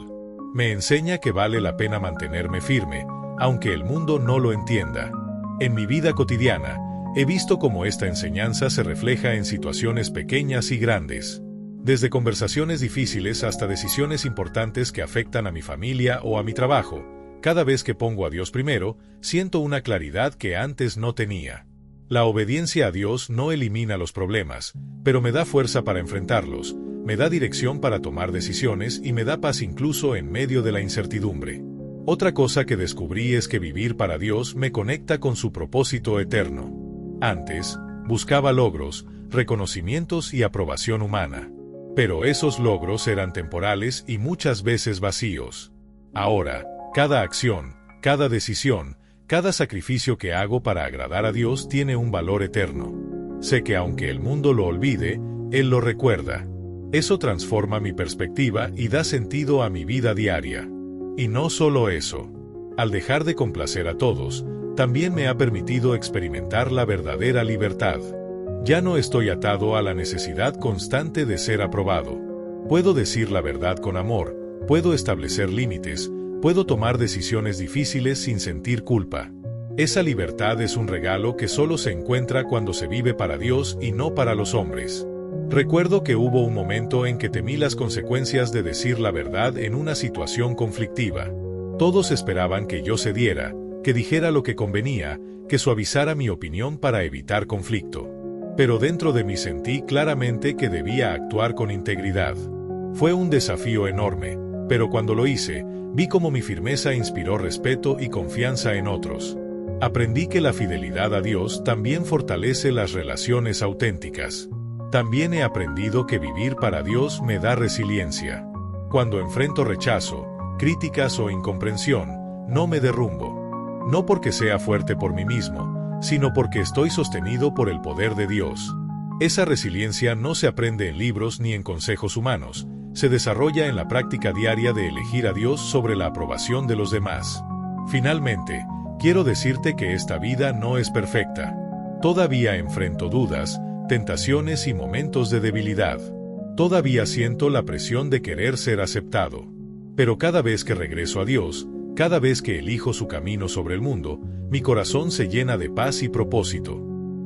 Me enseña que vale la pena mantenerme firme, aunque el mundo no lo entienda. En mi vida cotidiana, he visto cómo esta enseñanza se refleja en situaciones pequeñas y grandes. Desde conversaciones difíciles hasta decisiones importantes que afectan a mi familia o a mi trabajo. Cada vez que pongo a Dios primero, siento una claridad que antes no tenía. La obediencia a Dios no elimina los problemas, pero me da fuerza para enfrentarlos, me da dirección para tomar decisiones y me da paz incluso en medio de la incertidumbre. Otra cosa que descubrí es que vivir para Dios me conecta con su propósito eterno. Antes, buscaba logros, reconocimientos y aprobación humana. Pero esos logros eran temporales y muchas veces vacíos. Ahora, cada acción, cada decisión, cada sacrificio que hago para agradar a Dios tiene un valor eterno. Sé que aunque el mundo lo olvide, Él lo recuerda. Eso transforma mi perspectiva y da sentido a mi vida diaria. Y no solo eso. Al dejar de complacer a todos, también me ha permitido experimentar la verdadera libertad. Ya no estoy atado a la necesidad constante de ser aprobado. Puedo decir la verdad con amor, puedo establecer límites, puedo tomar decisiones difíciles sin sentir culpa. Esa libertad es un regalo que solo se encuentra cuando se vive para Dios y no para los hombres. Recuerdo que hubo un momento en que temí las consecuencias de decir la verdad en una situación conflictiva. Todos esperaban que yo cediera, que dijera lo que convenía, que suavizara mi opinión para evitar conflicto. Pero dentro de mí sentí claramente que debía actuar con integridad. Fue un desafío enorme, pero cuando lo hice, vi cómo mi firmeza inspiró respeto y confianza en otros. Aprendí que la fidelidad a Dios también fortalece las relaciones auténticas. También he aprendido que vivir para Dios me da resiliencia. Cuando enfrento rechazo, críticas o incomprensión, no me derrumbo. no porque sea fuerte por mí mismo, sino porque estoy sostenido por el poder de Dios. Esa resiliencia no se aprende en libros ni en consejos humanos, se desarrolla en la práctica diaria de elegir a Dios sobre la aprobación de los demás. Finalmente, quiero decirte que esta vida no es perfecta. Todavía enfrento dudas, tentaciones y momentos de debilidad. Todavía siento la presión de querer ser aceptado. Pero cada vez que regreso a Dios, cada vez que elijo su camino sobre el mundo, mi corazón se llena de paz y propósito.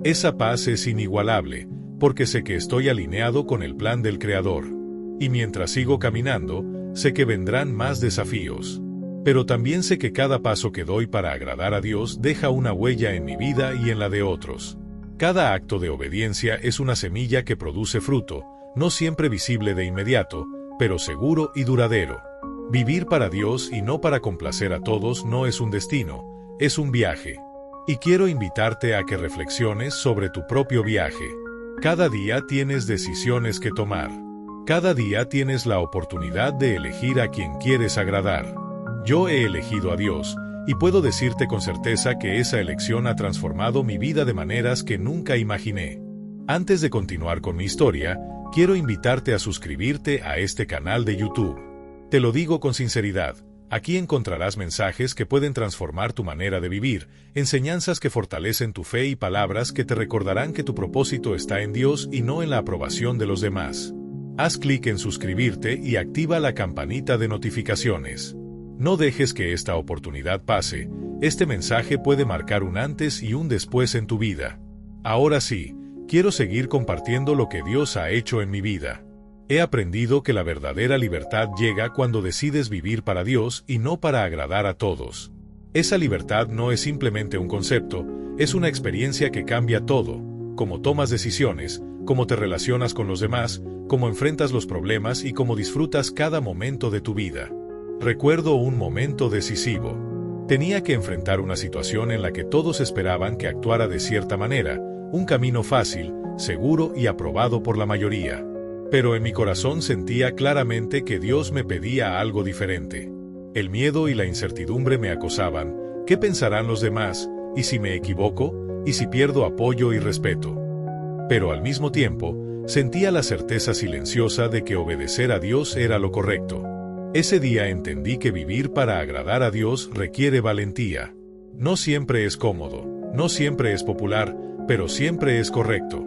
Esa paz es inigualable, porque sé que estoy alineado con el plan del Creador. Y mientras sigo caminando, sé que vendrán más desafíos. Pero también sé que cada paso que doy para agradar a Dios deja una huella en mi vida y en la de otros. Cada acto de obediencia es una semilla que produce fruto, no siempre visible de inmediato, pero seguro y duradero. Vivir para Dios y no para complacer a todos no es un destino, es un viaje. Y quiero invitarte a que reflexiones sobre tu propio viaje. Cada día tienes decisiones que tomar. Cada día tienes la oportunidad de elegir a quien quieres agradar. Yo he elegido a Dios, y puedo decirte con certeza que esa elección ha transformado mi vida de maneras que nunca imaginé. Antes de continuar con mi historia, quiero invitarte a suscribirte a este canal de YouTube. Te lo digo con sinceridad, aquí encontrarás mensajes que pueden transformar tu manera de vivir, enseñanzas que fortalecen tu fe y palabras que te recordarán que tu propósito está en Dios y no en la aprobación de los demás. Haz clic en suscribirte y activa la campanita de notificaciones. No dejes que esta oportunidad pase, este mensaje puede marcar un antes y un después en tu vida. Ahora sí, quiero seguir compartiendo lo que Dios ha hecho en mi vida. He aprendido que la verdadera libertad llega cuando decides vivir para Dios y no para agradar a todos. Esa libertad no es simplemente un concepto, es una experiencia que cambia todo, cómo tomas decisiones, cómo te relacionas con los demás, cómo enfrentas los problemas y cómo disfrutas cada momento de tu vida. Recuerdo un momento decisivo. Tenía que enfrentar una situación en la que todos esperaban que actuara de cierta manera, un camino fácil, seguro y aprobado por la mayoría. Pero en mi corazón sentía claramente que Dios me pedía algo diferente. El miedo y la incertidumbre me acosaban. ¿Qué pensarán los demás? ¿Y si me equivoco? ¿Y si pierdo apoyo y respeto? Pero al mismo tiempo, sentía la certeza silenciosa de que obedecer a Dios era lo correcto. Ese día entendí que vivir para agradar a Dios requiere valentía. No siempre es cómodo, no siempre es popular, pero siempre es correcto.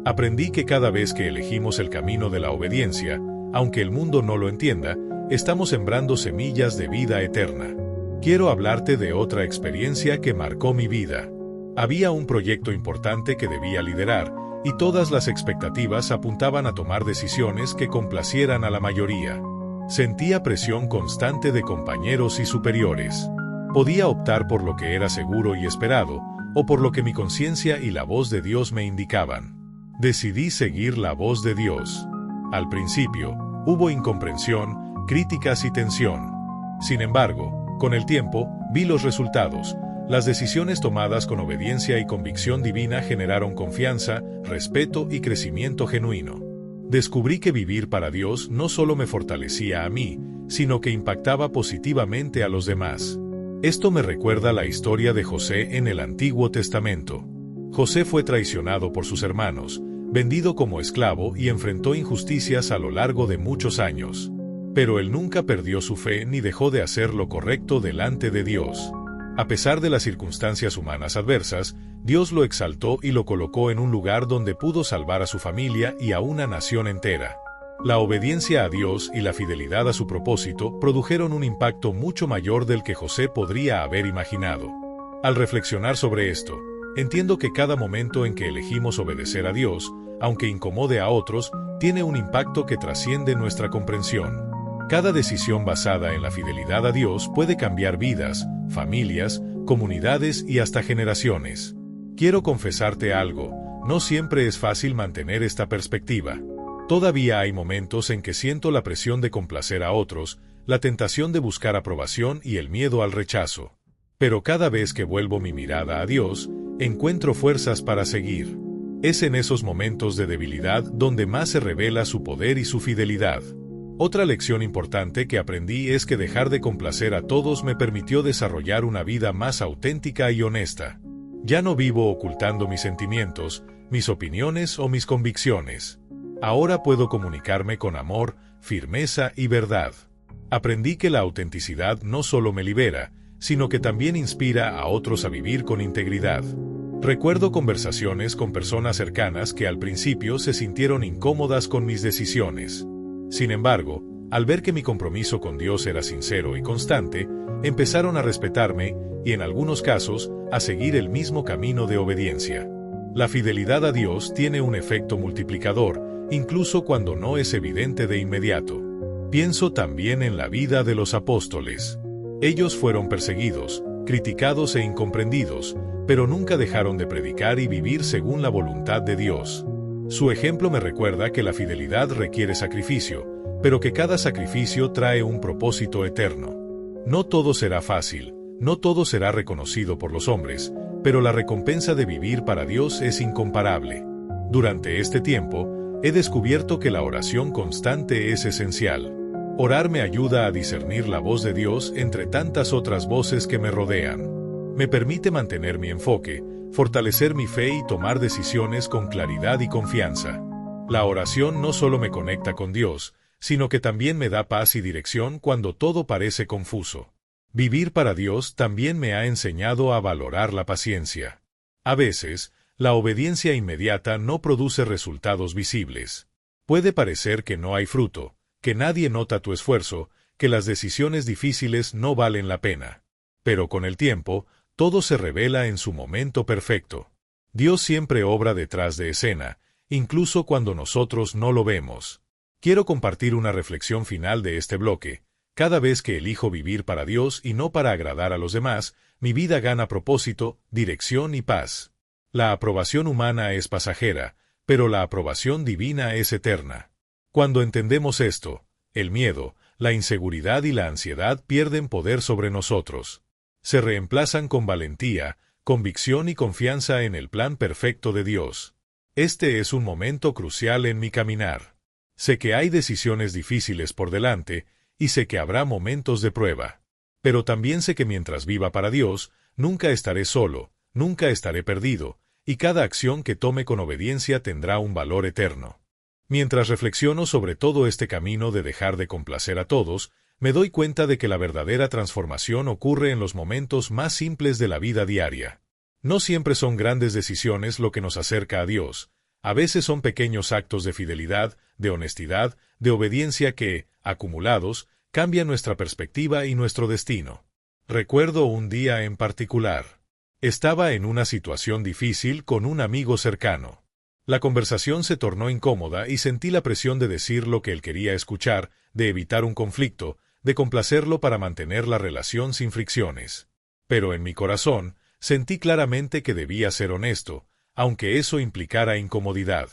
Aprendí que cada vez que elegimos el camino de la obediencia, aunque el mundo no lo entienda, estamos sembrando semillas de vida eterna. Quiero hablarte de otra experiencia que marcó mi vida. Había un proyecto importante que debía liderar, y todas las expectativas apuntaban a tomar decisiones que complacieran a la mayoría. Sentía presión constante de compañeros y superiores. Podía optar por lo que era seguro y esperado, o por lo que mi conciencia y la voz de Dios me indicaban. Decidí seguir la voz de Dios. Al principio, hubo incomprensión, críticas y tensión. Sin embargo, con el tiempo, vi los resultados. Las decisiones tomadas con obediencia y convicción divina generaron confianza, respeto y crecimiento genuino. Descubrí que vivir para Dios no solo me fortalecía a mí, sino que impactaba positivamente a los demás. Esto me recuerda la historia de José en el Antiguo Testamento. José fue traicionado por sus hermanos, vendido como esclavo y enfrentó injusticias a lo largo de muchos años. Pero él nunca perdió su fe ni dejó de hacer lo correcto delante de Dios. A pesar de las circunstancias humanas adversas, Dios lo exaltó y lo colocó en un lugar donde pudo salvar a su familia y a una nación entera. La obediencia a Dios y la fidelidad a su propósito produjeron un impacto mucho mayor del que José podría haber imaginado. Al reflexionar sobre esto, entiendo que cada momento en que elegimos obedecer a Dios, aunque incomode a otros, tiene un impacto que trasciende nuestra comprensión. Cada decisión basada en la fidelidad a Dios puede cambiar vidas, familias, comunidades y hasta generaciones. Quiero confesarte algo, no siempre es fácil mantener esta perspectiva. Todavía hay momentos en que siento la presión de complacer a otros, la tentación de buscar aprobación y el miedo al rechazo. Pero cada vez que vuelvo mi mirada a Dios, encuentro fuerzas para seguir. Es en esos momentos de debilidad donde más se revela su poder y su fidelidad. Otra lección importante que aprendí es que dejar de complacer a todos me permitió desarrollar una vida más auténtica y honesta. Ya no vivo ocultando mis sentimientos, mis opiniones o mis convicciones. Ahora puedo comunicarme con amor, firmeza y verdad. Aprendí que la autenticidad no solo me libera, sino que también inspira a otros a vivir con integridad. Recuerdo conversaciones con personas cercanas que al principio se sintieron incómodas con mis decisiones. Sin embargo, al ver que mi compromiso con Dios era sincero y constante, empezaron a respetarme y, en algunos casos, a seguir el mismo camino de obediencia. La fidelidad a Dios tiene un efecto multiplicador, incluso cuando no es evidente de inmediato. Pienso también en la vida de los apóstoles. Ellos fueron perseguidos, criticados e incomprendidos, pero nunca dejaron de predicar y vivir según la voluntad de Dios. Su ejemplo me recuerda que la fidelidad requiere sacrificio, pero que cada sacrificio trae un propósito eterno. No todo será fácil, no todo será reconocido por los hombres, pero la recompensa de vivir para Dios es incomparable. Durante este tiempo, he descubierto que la oración constante es esencial. Orar me ayuda a discernir la voz de Dios entre tantas otras voces que me rodean. Me permite mantener mi enfoque, fortalecer mi fe y tomar decisiones con claridad y confianza. La oración no solo me conecta con Dios, sino que también me da paz y dirección cuando todo parece confuso. Vivir para Dios también me ha enseñado a valorar la paciencia. A veces, la obediencia inmediata no produce resultados visibles. Puede parecer que no hay fruto, que nadie nota tu esfuerzo, que las decisiones difíciles no valen la pena. Pero con el tiempo, todo se revela en su momento perfecto. Dios siempre obra detrás de escena, incluso cuando nosotros no lo vemos. Quiero compartir una reflexión final de este bloque. Cada vez que elijo vivir para Dios y no para agradar a los demás, mi vida gana propósito, dirección y paz. La aprobación humana es pasajera, pero la aprobación divina es eterna. Cuando entendemos esto, el miedo, la inseguridad y la ansiedad pierden poder sobre nosotros. Se reemplazan con valentía, convicción y confianza en el plan perfecto de Dios. Este es un momento crucial en mi caminar. Sé que hay decisiones difíciles por delante, y sé que habrá momentos de prueba. Pero también sé que mientras viva para Dios, nunca estaré solo, nunca estaré perdido, y cada acción que tome con obediencia tendrá un valor eterno. Mientras reflexiono sobre todo este camino de dejar de complacer a todos, me doy cuenta de que la verdadera transformación ocurre en los momentos más simples de la vida diaria. No siempre son grandes decisiones lo que nos acerca a Dios. A veces son pequeños actos de fidelidad, de honestidad, de obediencia que, acumulados, cambian nuestra perspectiva y nuestro destino. Recuerdo un día en particular. Estaba en una situación difícil con un amigo cercano. La conversación se tornó incómoda y sentí la presión de decir lo que él quería escuchar, de evitar un conflicto, de complacerlo para mantener la relación sin fricciones. Pero en mi corazón, sentí claramente que debía ser honesto, aunque eso implicara incomodidad.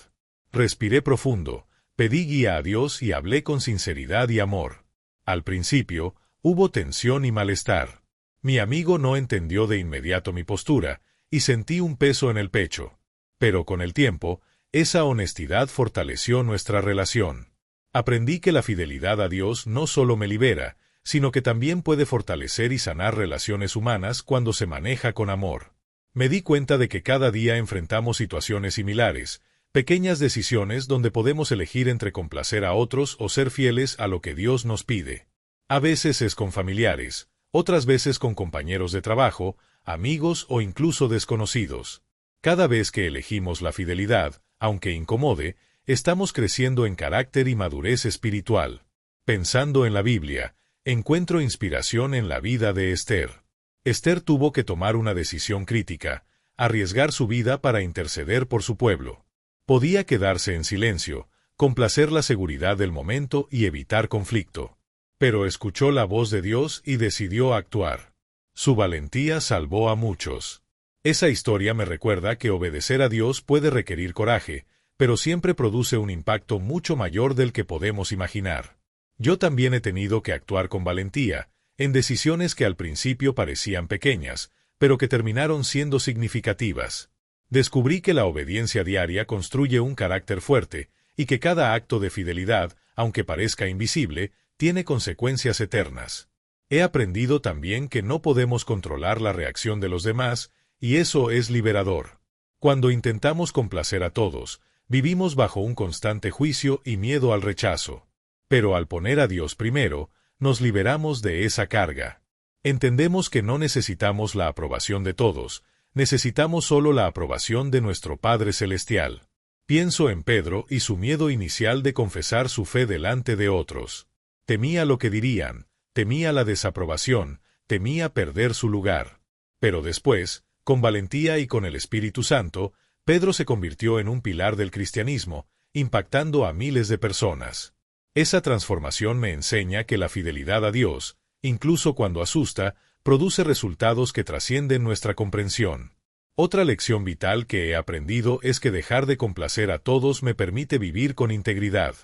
Respiré profundo, pedí guía a Dios y hablé con sinceridad y amor. Al principio, hubo tensión y malestar. Mi amigo no entendió de inmediato mi postura, y sentí un peso en el pecho. Pero con el tiempo, esa honestidad fortaleció nuestra relación. Aprendí que la fidelidad a Dios no solo me libera, sino que también puede fortalecer y sanar relaciones humanas cuando se maneja con amor. Me di cuenta de que cada día enfrentamos situaciones similares, pequeñas decisiones donde podemos elegir entre complacer a otros o ser fieles a lo que Dios nos pide. A veces es con familiares, otras veces con compañeros de trabajo, amigos o incluso desconocidos. Cada vez que elegimos la fidelidad, aunque incomode, estamos creciendo en carácter y madurez espiritual. Pensando en la Biblia, encuentro inspiración en la vida de Esther. Esther tuvo que tomar una decisión crítica, arriesgar su vida para interceder por su pueblo. Podía quedarse en silencio, complacer la seguridad del momento y evitar conflicto. Pero escuchó la voz de Dios y decidió actuar. Su valentía salvó a muchos. Esa historia me recuerda que obedecer a Dios puede requerir coraje, pero siempre produce un impacto mucho mayor del que podemos imaginar. Yo también he tenido que actuar con valentía, en decisiones que al principio parecían pequeñas, pero que terminaron siendo significativas. Descubrí que la obediencia diaria construye un carácter fuerte, y que cada acto de fidelidad, aunque parezca invisible, tiene consecuencias eternas. He aprendido también que no podemos controlar la reacción de los demás, y eso es liberador. Cuando intentamos complacer a todos, vivimos bajo un constante juicio y miedo al rechazo. Pero al poner a Dios primero, nos liberamos de esa carga. Entendemos que no necesitamos la aprobación de todos, necesitamos solo la aprobación de nuestro Padre Celestial. Pienso en Pedro y su miedo inicial de confesar su fe delante de otros. Temía lo que dirían, temía la desaprobación, temía perder su lugar. Pero después, con valentía y con el Espíritu Santo, Pedro se convirtió en un pilar del cristianismo, impactando a miles de personas. Esa transformación me enseña que la fidelidad a Dios, incluso cuando asusta, produce resultados que trascienden nuestra comprensión. Otra lección vital que he aprendido es que dejar de complacer a todos me permite vivir con integridad.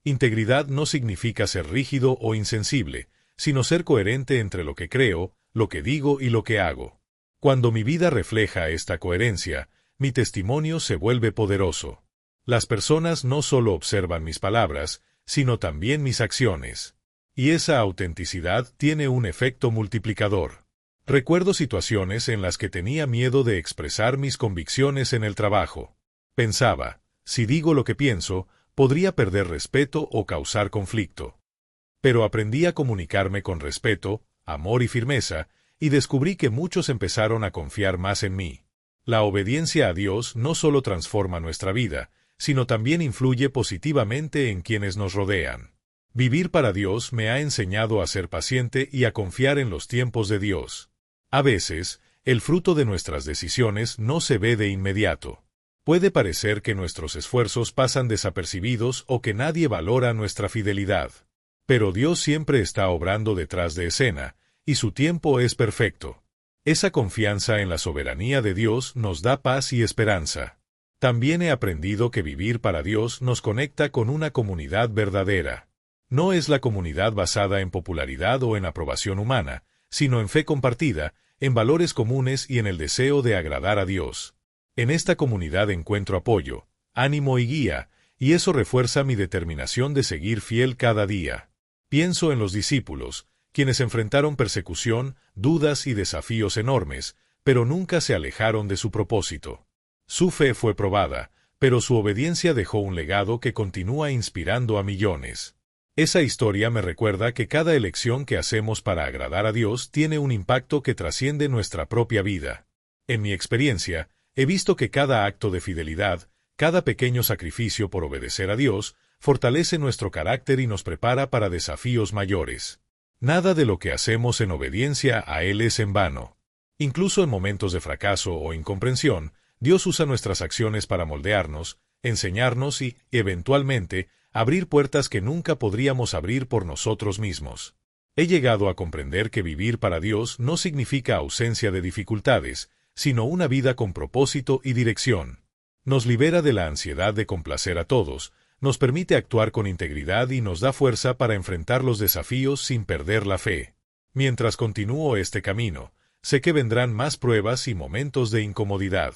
Integridad no significa ser rígido o insensible, sino ser coherente entre lo que creo, lo que digo y lo que hago. Cuando mi vida refleja esta coherencia, mi testimonio se vuelve poderoso. Las personas no solo observan mis palabras, sino también mis acciones. Y esa autenticidad tiene un efecto multiplicador. Recuerdo situaciones en las que tenía miedo de expresar mis convicciones en el trabajo. Pensaba, si digo lo que pienso, podría perder respeto o causar conflicto. Pero aprendí a comunicarme con respeto, amor y firmeza, y descubrí que muchos empezaron a confiar más en mí. La obediencia a Dios no solo transforma nuestra vida, sino también influye positivamente en quienes nos rodean. Vivir para Dios me ha enseñado a ser paciente y a confiar en los tiempos de Dios. A veces, el fruto de nuestras decisiones no se ve de inmediato. Puede parecer que nuestros esfuerzos pasan desapercibidos o que nadie valora nuestra fidelidad. Pero Dios siempre está obrando detrás de escena, y su tiempo es perfecto. Esa confianza en la soberanía de Dios nos da paz y esperanza. También he aprendido que vivir para Dios nos conecta con una comunidad verdadera. No es la comunidad basada en popularidad o en aprobación humana, sino en fe compartida, en valores comunes y en el deseo de agradar a Dios. En esta comunidad encuentro apoyo, ánimo y guía, y eso refuerza mi determinación de seguir fiel cada día. Pienso en los discípulos, quienes enfrentaron persecución, dudas y desafíos enormes, pero nunca se alejaron de su propósito. Su fe fue probada, pero su obediencia dejó un legado que continúa inspirando a millones. Esa historia me recuerda que cada elección que hacemos para agradar a Dios tiene un impacto que trasciende nuestra propia vida. En mi experiencia, he visto que cada acto de fidelidad, cada pequeño sacrificio por obedecer a Dios, fortalece nuestro carácter y nos prepara para desafíos mayores. Nada de lo que hacemos en obediencia a Él es en vano. Incluso en momentos de fracaso o incomprensión, Dios usa nuestras acciones para moldearnos, enseñarnos y, eventualmente, abrir puertas que nunca podríamos abrir por nosotros mismos. He llegado a comprender que vivir para Dios no significa ausencia de dificultades, sino una vida con propósito y dirección. Nos libera de la ansiedad de complacer a todos, nos permite actuar con integridad y nos da fuerza para enfrentar los desafíos sin perder la fe. Mientras continúo este camino, sé que vendrán más pruebas y momentos de incomodidad.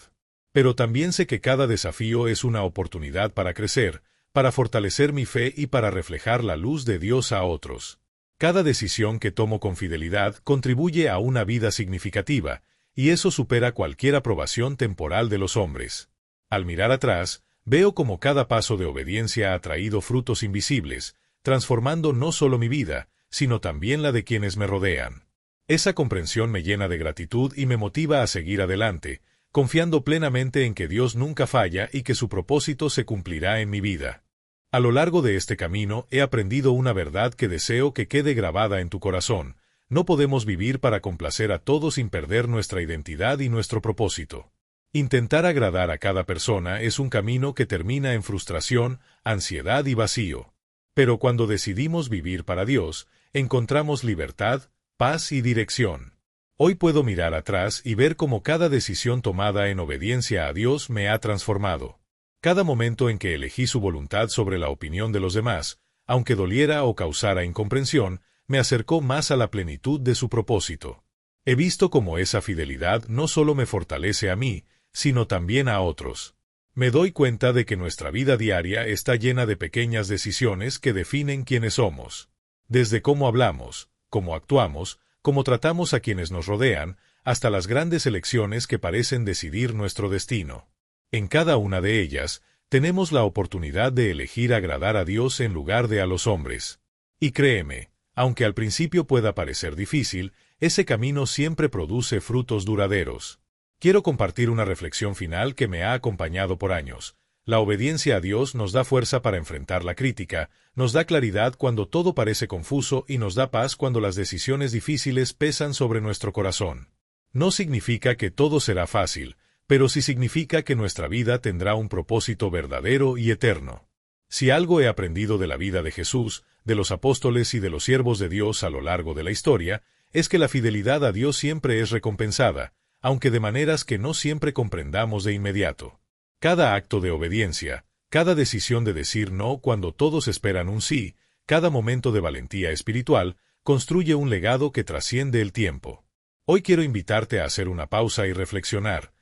Pero también sé que cada desafío es una oportunidad para crecer, para fortalecer mi fe y para reflejar la luz de Dios a otros. Cada decisión que tomo con fidelidad contribuye a una vida significativa, y eso supera cualquier aprobación temporal de los hombres. Al mirar atrás, veo cómo cada paso de obediencia ha traído frutos invisibles, transformando no solo mi vida, sino también la de quienes me rodean. Esa comprensión me llena de gratitud y me motiva a seguir adelante, confiando plenamente en que Dios nunca falla y que su propósito se cumplirá en mi vida. A lo largo de este camino he aprendido una verdad que deseo que quede grabada en tu corazón: no podemos vivir para complacer a todos sin perder nuestra identidad y nuestro propósito. Intentar agradar a cada persona es un camino que termina en frustración, ansiedad y vacío. Pero cuando decidimos vivir para Dios, encontramos libertad, paz y dirección. Hoy puedo mirar atrás y ver cómo cada decisión tomada en obediencia a Dios me ha transformado. Cada momento en que elegí su voluntad sobre la opinión de los demás, aunque doliera o causara incomprensión, me acercó más a la plenitud de su propósito. He visto cómo esa fidelidad no solo me fortalece a mí, sino también a otros. Me doy cuenta de que nuestra vida diaria está llena de pequeñas decisiones que definen quiénes somos. Desde cómo hablamos, cómo actuamos, cómo tratamos a quienes nos rodean, hasta las grandes elecciones que parecen decidir nuestro destino. En cada una de ellas, tenemos la oportunidad de elegir agradar a Dios en lugar de a los hombres. Y créeme, aunque al principio pueda parecer difícil, ese camino siempre produce frutos duraderos. Quiero compartir una reflexión final que me ha acompañado por años. La obediencia a Dios nos da fuerza para enfrentar la crítica, nos da claridad cuando todo parece confuso y nos da paz cuando las decisiones difíciles pesan sobre nuestro corazón. No significa que todo será fácil, pero sí significa que nuestra vida tendrá un propósito verdadero y eterno. Si algo he aprendido de la vida de Jesús, de los apóstoles y de los siervos de Dios a lo largo de la historia, es que la fidelidad a Dios siempre es recompensada, aunque de maneras que no siempre comprendamos de inmediato. Cada acto de obediencia, cada decisión de decir no cuando todos esperan un sí, cada momento de valentía espiritual, construye un legado que trasciende el tiempo. Hoy quiero invitarte a hacer una pausa y reflexionar.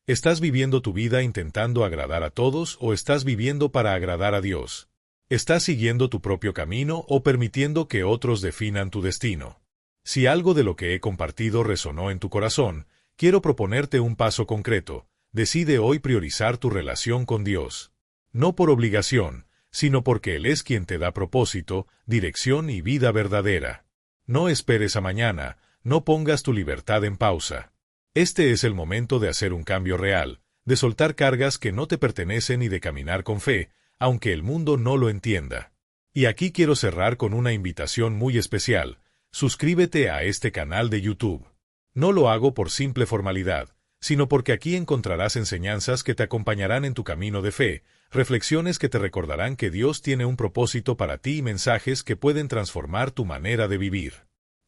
¿Estás viviendo tu vida intentando agradar a todos o estás viviendo para agradar a Dios? ¿Estás siguiendo tu propio camino o permitiendo que otros definan tu destino? Si algo de lo que he compartido resonó en tu corazón, quiero proponerte un paso concreto. Decide hoy priorizar tu relación con Dios. No por obligación, sino porque Él es quien te da propósito, dirección y vida verdadera. No esperes a mañana, no pongas tu libertad en pausa. Este es el momento de hacer un cambio real, de soltar cargas que no te pertenecen y de caminar con fe, aunque el mundo no lo entienda. Y aquí quiero cerrar con una invitación muy especial. Suscríbete a este canal de YouTube. No lo hago por simple formalidad, sino porque aquí encontrarás enseñanzas que te acompañarán en tu camino de fe, reflexiones que te recordarán que Dios tiene un propósito para ti y mensajes que pueden transformar tu manera de vivir.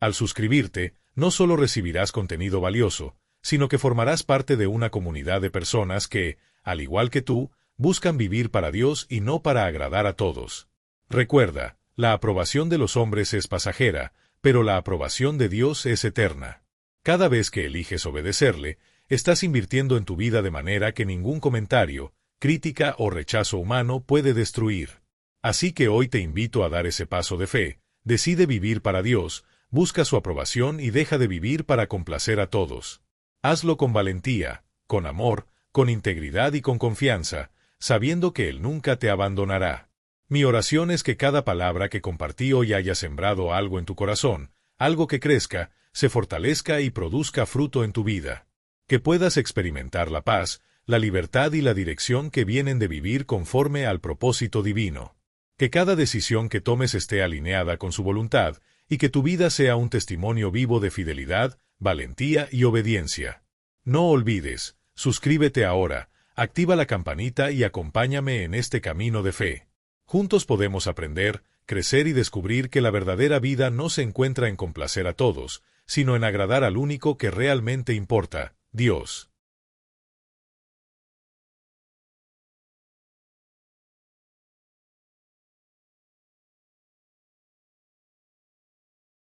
Al suscribirte, no solo recibirás contenido valioso, sino que formarás parte de una comunidad de personas que, al igual que tú, buscan vivir para Dios y no para agradar a todos. Recuerda, la aprobación de los hombres es pasajera, pero la aprobación de Dios es eterna. Cada vez que eliges obedecerle, estás invirtiendo en tu vida de manera que ningún comentario, crítica o rechazo humano puede destruir. Así que hoy te invito a dar ese paso de fe, decide vivir para Dios, busca su aprobación y deja de vivir para complacer a todos. Hazlo con valentía, con amor, con integridad y con confianza, sabiendo que Él nunca te abandonará. Mi oración es que cada palabra que compartí hoy haya sembrado algo en tu corazón, algo que crezca, se fortalezca y produzca fruto en tu vida. Que puedas experimentar la paz, la libertad y la dirección que vienen de vivir conforme al propósito divino. Que cada decisión que tomes esté alineada con su voluntad y que tu vida sea un testimonio vivo de fidelidad, valentía y obediencia. No olvides, suscríbete ahora, activa la campanita y acompáñame en este camino de fe. Juntos podemos aprender, crecer y descubrir que la verdadera vida no se encuentra en complacer a todos, sino en agradar al único que realmente importa, Dios.